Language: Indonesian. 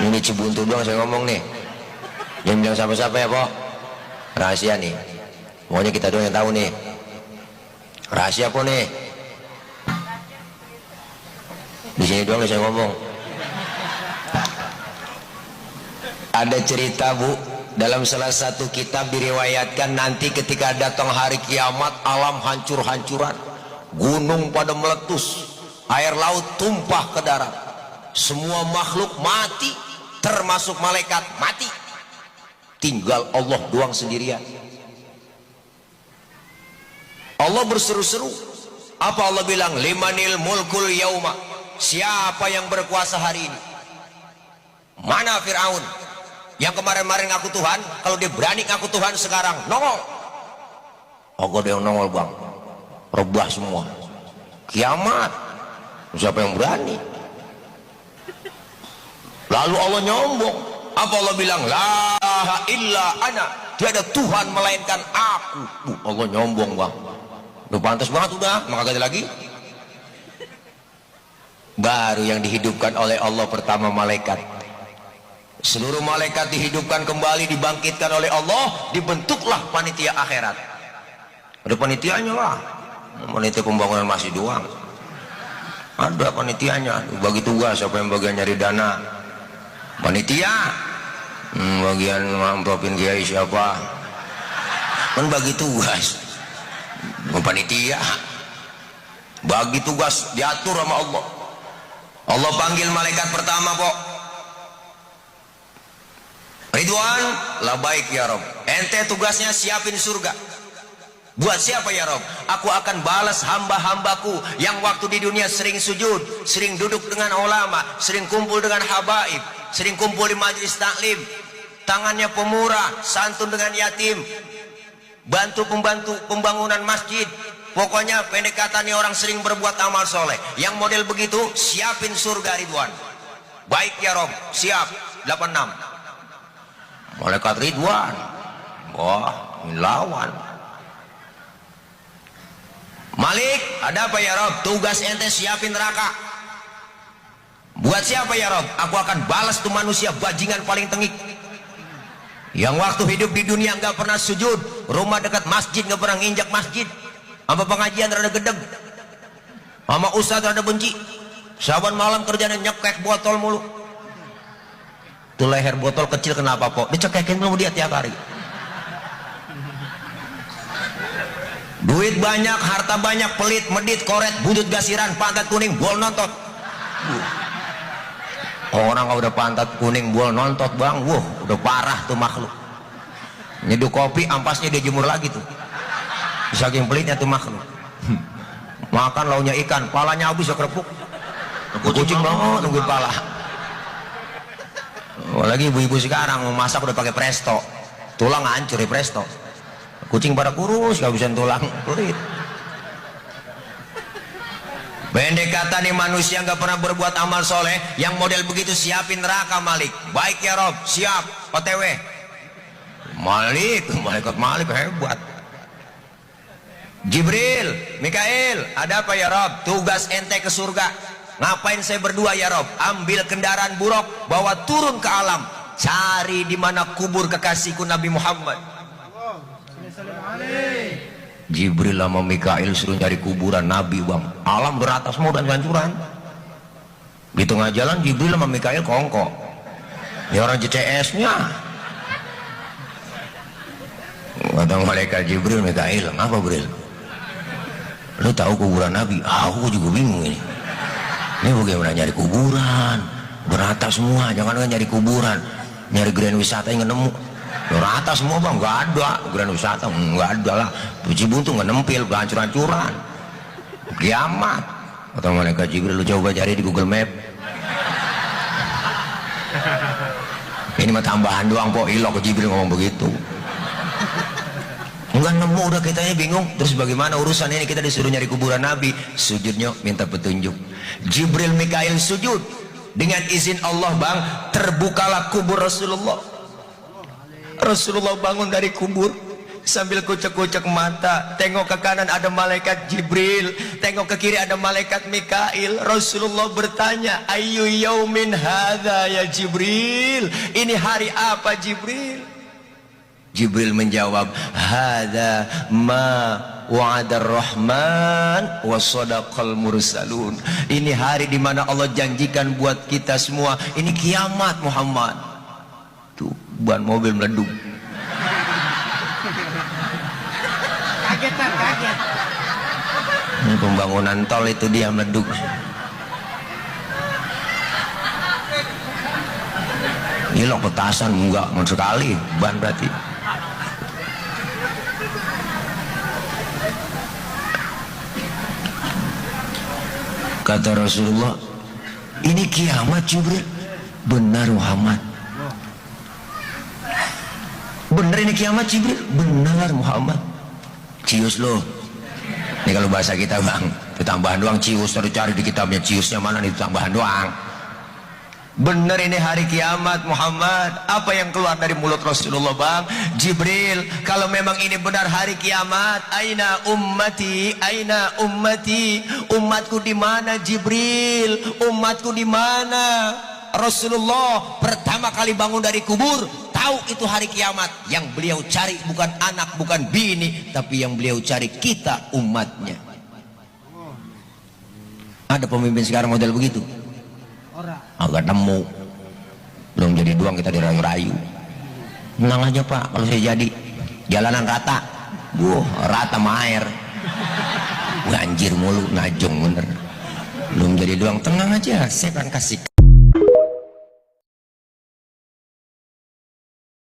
Ini di Cibuntu doang saya ngomong nih. Jangan bilang siapa-siapa ya, Pok. Rahasia nih. Pokoknya kita doang yang tahu nih. Rahasia apa nih? Di sini doang nih saya ngomong. Ada cerita, Bu, dalam salah satu kitab diriwayatkan nanti ketika datang hari kiamat, alam hancur-hancuran, gunung pada meletus, air laut tumpah ke darat, semua makhluk mati, termasuk malaikat mati, tinggal Allah doang sendirian. Allah berseru-seru. Apa Allah bilang? Limanil mulkul yauma. Siapa yang berkuasa hari ini? Mana Fir'aun yang kemarin-kemarin ngaku Tuhan? Kalau dia berani ngaku Tuhan sekarang nongol. Aku ada yang nongol, Bang. Rebah semua. Kiamat. Siapa yang berani? Lalu Allah nyombong. Apa Allah bilang? La ilaha illa ana. Tiada Tuhan melainkan aku. Allah nyombong, Bang. Udah pantas banget udah, maka ada lagi. Baru yang dihidupkan oleh Allah pertama malaikat. Seluruh malaikat dihidupkan kembali, dibangkitkan oleh Allah, dibentuklah panitia akhirat. Ada panitianya lah. Panitia pembangunan masih doang. Ada panitianya, bagi tugas. Siapa yang bagian nyari dana? Panitia. Bagian amplopin kiai siapa? Kan bagi tugas. Panitia. Bagi tugas diatur sama Allah. Allah panggil malaikat pertama, Pok. Ridwan, labaik ya Rob. Ente tugasnya siapin surga. Buat siapa ya Rob? Aku akan balas hamba-hambaku yang waktu di dunia sering sujud, sering duduk dengan ulama, sering kumpul dengan habaib, sering kumpul di majelis taklim, tangannya pemurah, santun dengan yatim, bantu pembantu pembangunan masjid. Pokoknya pendek katanya orang sering berbuat amal soleh. Yang model begitu siapin surga Ridwan. Baik ya Rob, siap. 86. Malaikat Ridwan. Wah, ini lawan. Malik, ada apa ya Rob? Tugas ente siapin neraka. Buat siapa ya Rob? Aku akan balas tuh manusia bajingan paling tengik, yang waktu hidup di dunia nggak pernah sujud, rumah dekat masjid nggak pernah nginjak masjid, sama pengajian rada gedeg, sama ustadz rada benci, saban malam kerjanya nyekek botol mulu. Tuh leher botol kecil kenapa Pok? Dicekekin mulu dia tiap hari. Duit banyak, harta banyak, pelit, medit, koret, budut gasiran, pantat kuning, bol nontot. Orang udah pantat kuning, bol nontot, Bang. Wuh, udah parah tuh makhluk. Nyeduh kopi, ampasnya dia jemur lagi tuh. Saking pelitnya tuh makhluk. Makan launya ikan, palanya habis ya kerepuk. Kucing banget nungguin pala. Lagi ibu-ibu sekarang mau masak udah pakai presto. Tulang hancur ya presto. Kucing pada kurus, gak bisa tulang, pelit. Pendek kata nih, manusia nggak pernah berbuat amal soleh, yang model begitu siapin neraka Malik. Baik ya Rob, siap. OTW. Malik, malaikat Malik hebat. Jibril, Mikail, ada apa ya Rob? Tugas ente ke surga. Ngapain saya berdua ya Rob? Ambil kendaraan buruk, bawa turun ke alam, cari di mana kubur kekasihku Nabi Muhammad. Jibril sama Mikail suruh nyari kuburan Nabi, Bang. Alam beratas mau dan hancuran. Di tengah jalan Jibril sama Mikail kongkok. Ini orang JCS-nya. Kata malaikat Jibril, Mikail, apa Bril? Lu tahu kuburan Nabi? Aku juga bingung ini. Ini bagaimana nyari kuburan? Beratas semua, jangan nyari kuburan. Nyari grand wisata yang nemu. Rata semua Bang, nggak ada grand wisata, nggak ada lah. Cibuntu nggak nempil, hancur-hancuran. Kiamat. Kata malaikat Jibril, lu coba cari di Google Map. Ini mah tambahan doang Pok, ilok ke Jibril ngomong begitu. Nggak nemu, udah kitanya bingung. Terus bagaimana urusan ini? Kita disuruh nyari kuburan Nabi, sujudnya minta petunjuk. Jibril Mikail sujud, dengan izin Allah Bang, terbukalah kubur Rasulullah. Rasulullah bangun dari kubur, sambil kucek-kucek mata. Tengok ke kanan ada malaikat Jibril, tengok ke kiri ada malaikat Mikail. Rasulullah bertanya, ayyu yaumin hadza ya Jibril, ini hari apa Jibril? Jibril menjawab, hadza ma wa'adar rahman wa sadaqal mursalun. Ini hari di mana Allah janjikan buat kita semua. Ini kiamat Muhammad. Tuh ban mobil meleduk. Kaget. Ini pembangunan tol itu dia meleduk. Ini loh petasan enggak sekali ban berarti. Kata Rasulullah, ini kiamat Jibril. Benar Muhammad. Benar ini kiamat Jibril. Benar Muhammad. Cius loh. Ini kalau bahasa kita bang, itu tambahan doang cius. Harus cari di kitabnya ciusnya mana nih, tambahan doang. Benar ini hari kiamat Muhammad. Apa yang keluar dari mulut Rasulullah bang? Jibril, kalau memang ini benar hari kiamat, aina ummati, aina ummati, umatku di mana Jibril, umatku di mana? Rasulullah pertama kali bangun dari kubur, tahu itu hari kiamat. Yang beliau cari bukan anak, bukan bini, tapi yang beliau cari kita umatnya. Ada pemimpin sekarang model begitu? Agak nemu, belum jadi doang kita dirayu-rayu. Tenang aja Pak, kalau saya jadi jalanan rata, rata sama air, banjir mulu, najong bener. Belum jadi doang, tenang aja, saya akan kasih